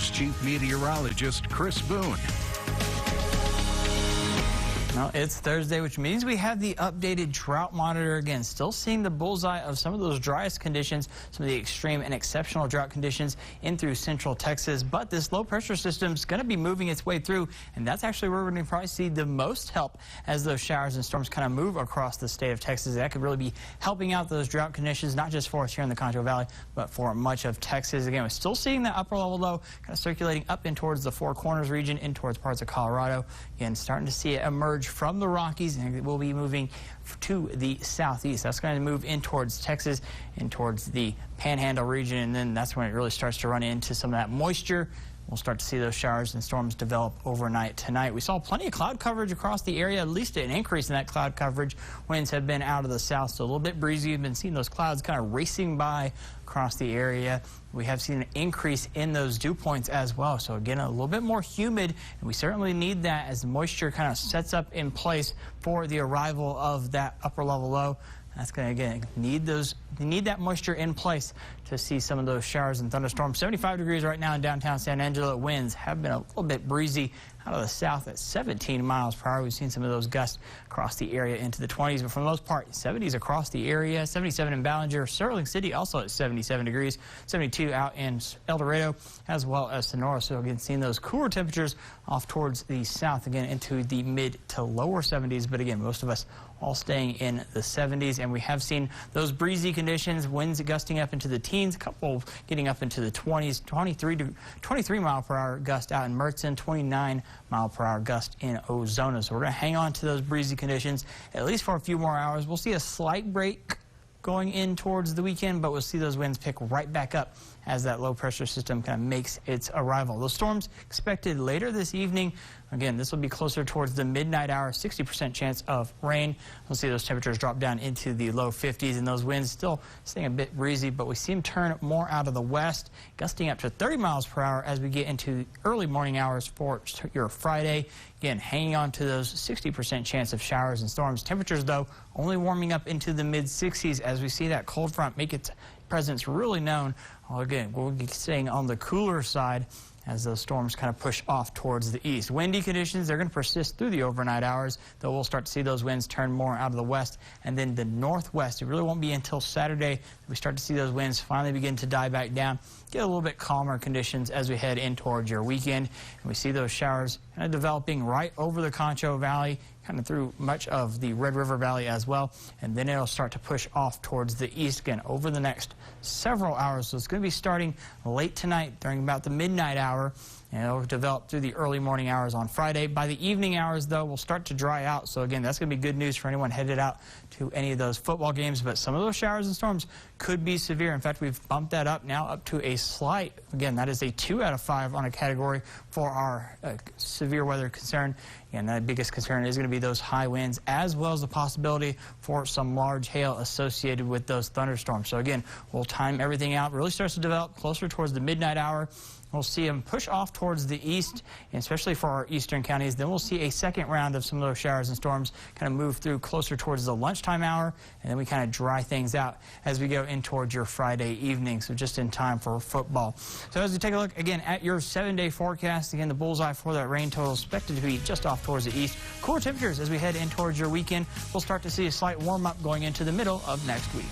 Here's Chief Meteorologist Chris Boone. Well, it's Thursday, which means we have the updated drought monitor again. Still seeing the bullseye of some of those driest conditions, some of the extreme and exceptional drought conditions in through central Texas. But this low pressure system is going to be moving its way through, and that's actually where we're going to probably see the most help as those showers and storms kind of move across the state of Texas. That could really be helping out those drought conditions, not just for us here in the Concho Valley, but for much of Texas. Again, we're still seeing that upper level low kind of circulating up in towards the Four Corners region, in towards parts of Colorado. Again, starting to see it emerge from the Rockies, and it will be moving to the southeast. That's going to move in towards Texas, in towards the Panhandle region, and then that's when it really starts to run into some of that moisture. We'll start to see those showers and storms develop overnight tonight. We saw plenty of cloud coverage across the area, at least an increase in that cloud coverage. Winds have been out of the south, so a little bit breezy. We've been seeing those clouds kind of racing by across the area. We have seen an increase in those dew points as well. So again, a little bit more humid, and we certainly need that as the moisture kind of sets up in place for the arrival of that upper level low. That's going to, again, need that moisture in place to see some of those showers and thunderstorms. 75 degrees right now in downtown San Angelo. Winds have been a little bit breezy out of the south at 17 miles per hour. We've seen some of those gusts across the area into the 20s, but for the most part, 70s across the area. 77 in Ballinger. Sterling City also at 77 degrees. 72 out in El Dorado, as well as Sonora. So again, seeing those cooler temperatures off towards the south, again into the mid to lower 70s. But again, most of us all staying in the 70s, and we have seen those breezy conditions, winds gusting up into the teens, a couple getting up into the 20s, 23 mile per hour gust out in Mertzen, 29 mile per hour gust in Ozona. So we're going to hang on to those breezy conditions at least for a few more hours. We'll see a slight break going in towards the weekend, but we'll see those winds pick right back up as that low pressure system kind of makes its arrival. Those storms expected later this evening. Again, this will be closer towards the midnight hour, 60% chance of rain. We'll see those temperatures drop down into the low 50s, and those winds still staying a bit breezy, but we see them turn more out of the west, gusting up to 30 miles per hour as we get into early morning hours for your Friday. Again, hanging on to those 60% chance of showers and storms. Temperatures, though, only warming up into the mid-60s as we see that cold front make its presence really known. Well, again, we'll be staying on the cooler side as those storms kind of push off towards the east. Windy conditions, they're going to persist through the overnight hours, though we'll start to see those winds turn more out of the west and then the northwest. It really won't be until Saturday that we start to see those winds finally begin to die back down, get a little bit calmer conditions as we head in towards your weekend. And we see those showers kind of developing right over the Concho Valley, kind of through much of the Red River Valley as well. And then it'll start to push off towards the east again over the next several hours. So it's going to be starting late tonight during about the midnight hour, and it'll develop through the early morning hours on Friday. By the evening hours, though, we'll start to dry out. So again, that's going to be good news for anyone headed out to any of those football games. But some of those showers and storms could be severe. In fact, we've bumped that up now up to a slight. Again, that is a 2 out of 5 on a category for our severe weather concern. And the biggest concern is going to be those high winds, as well as the possibility for some large hail associated with those thunderstorms. So again, we'll time everything out. It really starts to develop closer towards the midnight hour. We'll see them push off towards the east, and especially for our eastern counties. Then we'll see a second round of some of those showers and storms kind of move through closer towards the lunchtime hour, and then we kind of dry things out as we go in towards your Friday evening, so just in time for football. So as we take a look again at your 7-day forecast, again, the bullseye for that rain total is expected to be just off towards the east. Cooler temperatures as we head in towards your weekend. We'll start to see a slight warm up going into the middle of next week.